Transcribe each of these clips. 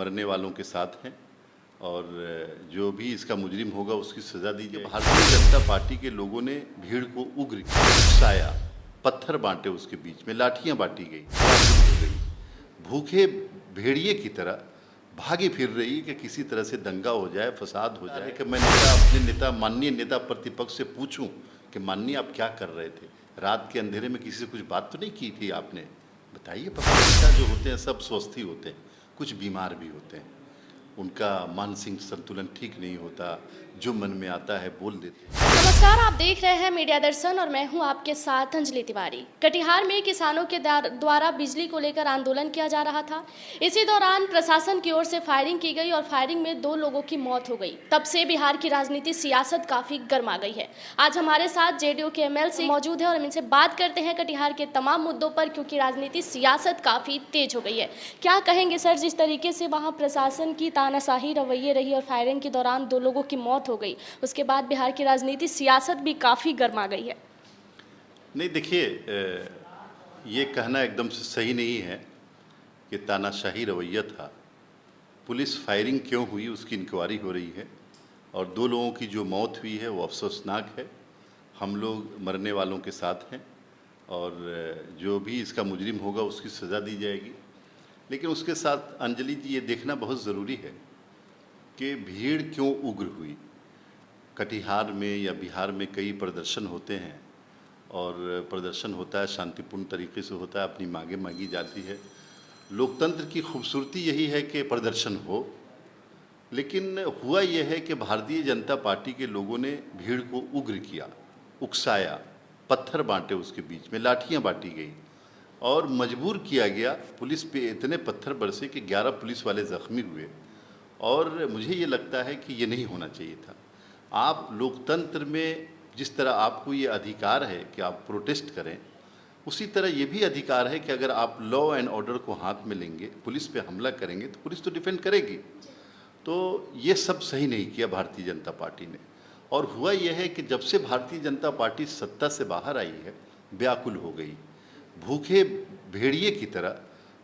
मरने वालों के साथ हैं और जो भी इसका मुजरिम होगा उसकी सज़ा दी जाए। भारतीय जनता पार्टी के लोगों ने भीड़ को उग्र किया, उकसाया, पत्थर बांटे, उसके बीच में लाठियां बांटी गई, भूखे भेड़िए की तरह भागी फिर रही कि किसी तरह से दंगा हो जाए, फसाद हो जाए। कि मैं अपने नेता, माननीय नेता प्रतिपक्ष से पूछूं कि माननीय आप क्या कर रहे थे, रात के अंधेरे में किसी से कुछ बात तो नहीं की थी आपने? बताइए। पत्रकार जो होते हैं सब स्वस्थी होते हैं, कुछ बीमार भी होते हैं, उनका मानसिक संतुलन ठीक नहीं होता, जो मन में आता है बोल देते हैं। नमस्कार, आप देख रहे हैं मीडिया दर्शन और मैं हूं आपके साथ अंजलि तिवारी। कटिहार में किसानों के द्वारा बिजली को लेकर आंदोलन किया जा रहा था। इसी दौरान प्रशासन की ओर से फायरिंग की गई और फायरिंग में 2 लोगों की मौत हो गई। तब से बिहार की राजनीति सियासत काफी गर्मा गई है। आज हमारे साथ जेडीयू के एमएलसी मौजूद है और हम इनसे बात करते हैं कटिहार के तमाम मुद्दों पर, क्योंकि राजनीति सियासत काफी तेज हो गई है। क्या कहेंगे सर, जिस तरीके से वहाँ प्रशासन की तानाशाही रवैये रही और फायरिंग के दौरान 2 लोगों की मौत हो गई, उसके बाद बिहार की राजनीति सियासत भी काफ़ी गर्मा गई है? नहीं, देखिए, ये कहना एकदम से सही नहीं है कि तानाशाही रवैया था। पुलिस फायरिंग क्यों हुई उसकी इंक्वायरी हो रही है और 2 लोगों की जो मौत हुई है वो अफसोसनाक है। हम लोग मरने वालों के साथ हैं और जो भी इसका मुजरिम होगा उसकी सज़ा दी जाएगी। लेकिन उसके साथ अंजलि जी, ये देखना बहुत ज़रूरी है कि भीड़ क्यों उग्र हुई। कटिहार में या बिहार में कई प्रदर्शन होते हैं और प्रदर्शन होता है, शांतिपूर्ण तरीके से होता है, अपनी मांगें मांगी जाती है। लोकतंत्र की खूबसूरती यही है कि प्रदर्शन हो, लेकिन हुआ यह है कि भारतीय जनता पार्टी के लोगों ने भीड़ को उग्र किया, उकसाया, पत्थर बांटे, उसके बीच में लाठियां बांटी गई और मजबूर किया गया। पुलिस पे इतने पत्थर बरसे कि 11 पुलिस वाले ज़ख्मी हुए और मुझे ये लगता है कि ये नहीं होना चाहिए था। आप लोकतंत्र में जिस तरह आपको ये अधिकार है कि आप प्रोटेस्ट करें, उसी तरह ये भी अधिकार है कि अगर आप लॉ एंड ऑर्डर को हाथ में लेंगे, पुलिस पे हमला करेंगे, तो पुलिस तो डिफेंड करेगी। तो ये सब सही नहीं किया भारतीय जनता पार्टी ने। और हुआ यह है कि जब से भारतीय जनता पार्टी सत्ता से बाहर आई है, व्याकुल हो गई, भूखे भेड़िए की तरह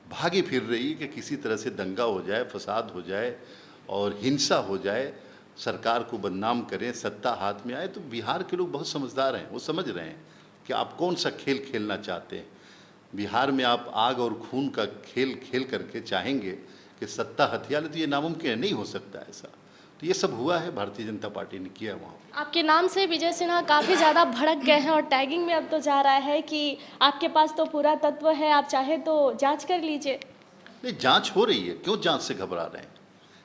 भागी फिर रही कि किसी तरह से दंगा हो जाए, फसाद हो जाए और हिंसा हो जाए, सरकार को बदनाम करें, सत्ता हाथ में आए। तो बिहार के लोग बहुत समझदार हैं, वो समझ रहे हैं कि आप कौन सा खेल खेलना चाहते हैं। बिहार में आप आग और खून का खेल खेल करके चाहेंगे कि सत्ता हथिया ले, तो ये नामुमकिन है, नहीं हो सकता ऐसा। तो ये सब हुआ है, भारतीय जनता पार्टी ने किया वहाँ। आपके नाम से विजय सिन्हा काफ़ी ज़्यादा भड़क गए हैं और टैगिंग में अब तो जा रहा है कि आपके पास तो पूरा तत्व है, आप चाहे तो जाँच कर लीजिए। नहीं, जाँच हो रही है, क्यों जाँच से घबरा रहे हैं?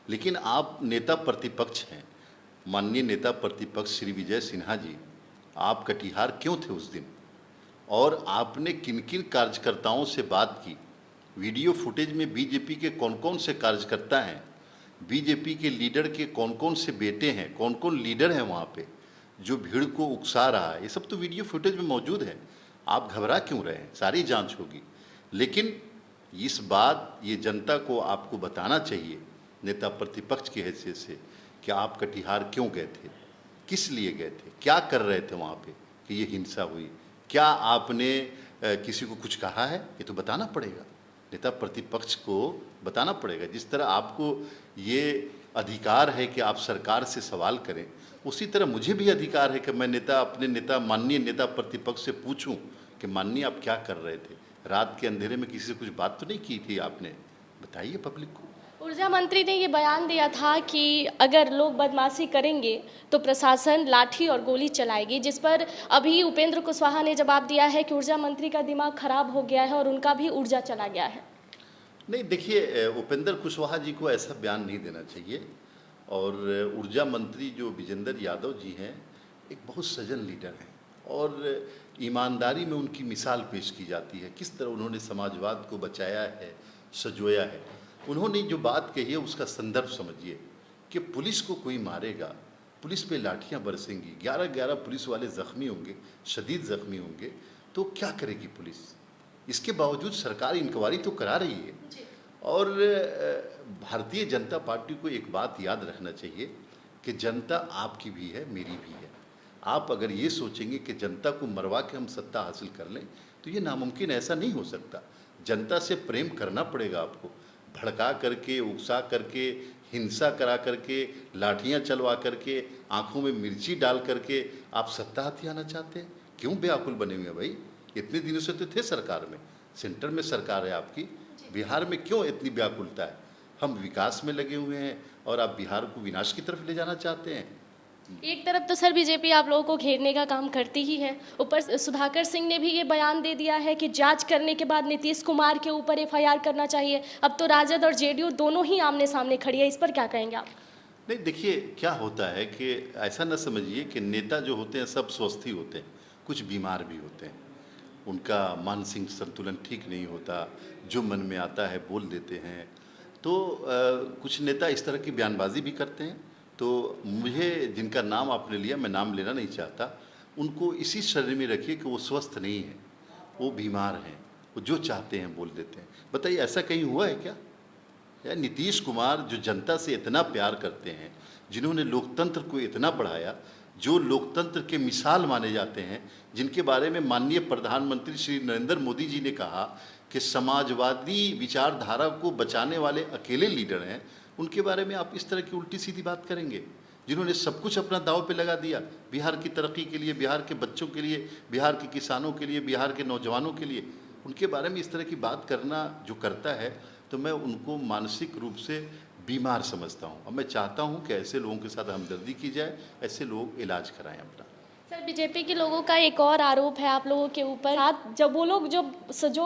लेकिन आप नेता प्रतिपक्ष हैं, माननीय नेता प्रतिपक्ष श्री विजय सिन्हा जी, आप कटिहार क्यों थे उस दिन और आपने किन किन कार्यकर्ताओं से बात की? वीडियो फुटेज में बीजेपी के कौन कौन से कार्यकर्ता हैं, बीजेपी के लीडर के कौन कौन से बेटे हैं, कौन कौन लीडर हैं वहाँ पे जो भीड़ को उकसा रहा है, ये सब तो वीडियो फुटेज में मौजूद है। आप घबरा क्यों रहे हैं? सारी जाँच होगी। लेकिन इस बात ये जनता को आपको बताना चाहिए नेता प्रतिपक्ष की हैसियत से कि आप कटिहार क्यों गए थे, किस लिए गए थे, क्या कर रहे थे वहाँ पे कि ये हिंसा हुई, क्या आपने किसी को कुछ कहा है? ये तो बताना पड़ेगा, नेता प्रतिपक्ष को बताना पड़ेगा। जिस तरह आपको ये अधिकार है कि आप सरकार से सवाल करें, उसी तरह मुझे भी अधिकार है कि मैं अपने नेता, माननीय नेता प्रतिपक्ष से पूछूं कि माननीय आप क्या कर रहे थे, रात के अंधेरे में किसी से कुछ बात तो नहीं की थी आपने? बताइए पब्लिक को। ऊर्जा मंत्री ने ये बयान दिया था कि अगर लोग बदमाशी करेंगे तो प्रशासन लाठी और गोली चलाएगी, जिस पर अभी उपेंद्र कुशवाहा ने जवाब दिया है कि ऊर्जा मंत्री का दिमाग खराब हो गया है और उनका भी ऊर्जा चला गया है। नहीं, देखिए, उपेंद्र कुशवाहा जी को ऐसा बयान नहीं देना चाहिए। और ऊर्जा मंत्री जो विजेंद्र यादव जी हैं, एक बहुत सजन लीडर हैं और ईमानदारी में उनकी मिसाल पेश की जाती है, किस तरह उन्होंने समाजवाद को बचाया है, सजोया है। उन्होंने जो बात कही है उसका संदर्भ समझिए कि पुलिस को कोई मारेगा, पुलिस पे लाठियां बरसेंगी, 11 पुलिस वाले ज़ख्मी होंगे, शदीद ज़ख्मी होंगे, तो क्या करेगी पुलिस? इसके बावजूद सरकार इंक्वायरी तो करा रही है। और भारतीय जनता पार्टी को एक बात याद रखना चाहिए कि जनता आपकी भी है, मेरी भी है। आप अगर ये सोचेंगे कि जनता को मरवा के हम सत्ता हासिल कर लें, तो ये नामुमकिन, ऐसा नहीं हो सकता। जनता से प्रेम करना पड़ेगा आपको, भड़का करके, उकसा करके, हिंसा करा करके, लाठियां चलवा करके, आंखों में मिर्ची डाल करके आप सत्ता हथियाना चाहते हैं? क्यों बेअकुल बने हुए हैं भाई? इतने दिनों से तो थे सरकार में, सेंटर में सरकार है आपकी, बिहार में क्यों इतनी व्याकुलता है? हम विकास में लगे हुए हैं और आप बिहार को विनाश की तरफ ले जाना चाहते हैं। एक तरफ तो सर बीजेपी आप लोगों को घेरने का काम करती ही है, ऊपर से सुधाकर सिंह ने भी ये बयान दे दिया है कि जांच करने के बाद नीतीश कुमार के ऊपर एफआईआर करना चाहिए। अब तो राजद और जेडीयू दोनों ही आमने सामने खड़ी है, इस पर क्या कहेंगे आप? नहीं, देखिए क्या होता है कि ऐसा न समझिए कि नेता जो होते हैं सब स्वस्थ ही होते हैं, कुछ बीमार भी होते हैं, उनका मानसिक संतुलन ठीक नहीं होता, जो मन में आता है बोल देते हैं। तो कुछ नेता इस तरह की बयानबाजी भी करते हैं। तो मुझे जिनका नाम आपने लिया, मैं नाम लेना नहीं चाहता, उनको इसी श्रेणी में रखिए कि वो स्वस्थ नहीं है, वो बीमार हैं, वो जो चाहते हैं बोल देते हैं। बताइए ऐसा कहीं हुआ है क्या? या नीतीश कुमार जो जनता से इतना प्यार करते हैं, जिन्होंने लोकतंत्र को इतना बढ़ाया, जो लोकतंत्र के मिसाल माने जाते हैं, जिनके बारे में माननीय प्रधानमंत्री श्री नरेंद्र मोदी जी ने कहा कि समाजवादी विचारधारा को बचाने वाले अकेले लीडर हैं, उनके बारे में आप इस तरह की उल्टी सीधी बात करेंगे? जिन्होंने सब कुछ अपना दांव पे लगा दिया बिहार की तरक्की के लिए, बिहार के बच्चों के लिए, बिहार के किसानों के लिए, बिहार के नौजवानों के लिए, उनके बारे में इस तरह की बात करना जो करता है, तो मैं उनको मानसिक रूप से बीमार समझता हूँ। और मैं चाहता हूँ कि ऐसे लोगों के साथ हमदर्दी की जाए, ऐसे लोग इलाज कराएं अपना। सर बीजेपी के लोगों का एक और आरोप है आप लोगों के ऊपर, जब वो लोग जो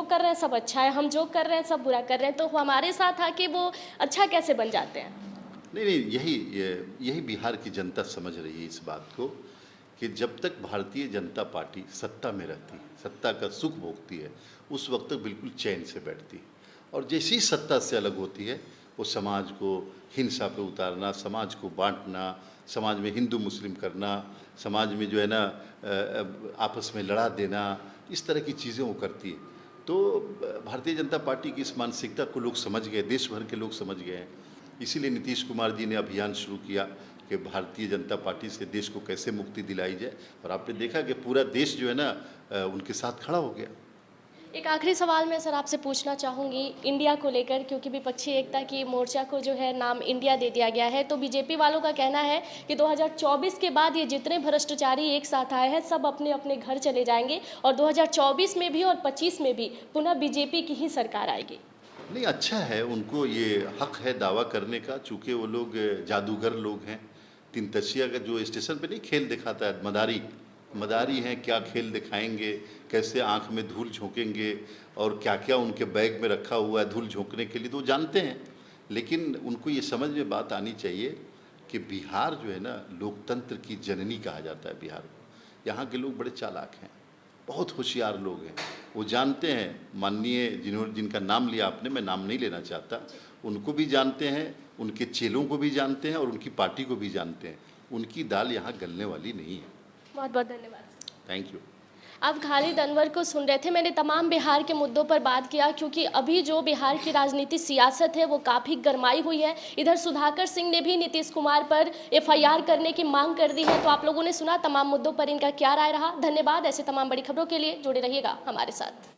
कर रहे हैं सब अच्छा है, हम जो कर रहे हैं सब बुरा कर रहे हैं, तो हमारे साथ आके वो अच्छा कैसे बन जाते हैं? नहीं, यही बिहार की जनता समझ रही है इस बात को कि जब तक भारतीय जनता पार्टी सत्ता में रहती है, सत्ता का सुख भोगती है, उस वक्त तक बिल्कुल चैन से बैठती है। और जैसी ही सत्ता से अलग होती है, वो समाज को हिंसा पे उतारना, समाज को बांटना, समाज में हिंदू मुस्लिम करना, समाज में जो है ना आपस में लड़ा देना, इस तरह की चीज़ें वो करती है। तो भारतीय जनता पार्टी की इस मानसिकता को लोग समझ गए, देश भर के लोग समझ गए हैं। इसीलिए नीतीश कुमार जी ने अभियान शुरू किया कि भारतीय जनता पार्टी से देश को कैसे मुक्ति दिलाई जाए, और आपने देखा कि पूरा देश जो है ना उनके साथ खड़ा हो गया। एक आखिरी सवाल मैं सर आपसे पूछना चाहूँगी इंडिया को लेकर, क्योंकि विपक्षी एकता की मोर्चा को जो है नाम इंडिया दे दिया गया है, तो बीजेपी वालों का कहना है कि 2024 के बाद ये जितने भ्रष्टाचारी एक साथ आए हैं सब अपने अपने घर चले जाएंगे और 2024 में भी और 25 में भी पुनः बीजेपी की ही सरकार आएगी। नहीं, अच्छा है, उनको ये हक है दावा करने का, चूँकि वो लोग जादूगर लोग हैं। तीन तसिया का जो स्टेशन पे नहीं खेल दिखाता है, मदारी हैं, क्या खेल दिखाएंगे, कैसे आंख में धूल झोंकेंगे और क्या क्या उनके बैग में रखा हुआ है धूल झोंकने के लिए, तो जानते हैं। लेकिन उनको ये समझ में बात आनी चाहिए कि बिहार जो है ना लोकतंत्र की जननी कहा जाता है बिहार को। यहाँ के लोग बड़े चालाक हैं, बहुत होशियार लोग हैं, वो जानते हैं। माननीय जिनका नाम लिया आपने, मैं नाम नहीं लेना चाहता, उनको भी जानते हैं, उनके चेलों को भी जानते हैं और उनकी पार्टी को भी जानते हैं। उनकी दाल यहाँ गलने वाली नहीं है। बहुत बहुत धन्यवाद। Thank you. आप खालिद अनवर को सुन रहे थे। मैंने तमाम बिहार के मुद्दों पर बात किया, क्योंकि अभी जो बिहार की राजनीति सियासत है वो काफ़ी गरमाई हुई है। इधर सुधाकर सिंह ने भी नीतीश कुमार पर एफआईआर करने की मांग कर दी है। तो आप लोगों ने सुना तमाम मुद्दों पर इनका क्या राय रहा। धन्यवाद। ऐसे तमाम बड़ी खबरों के लिए जुड़े रहिएगा हमारे साथ।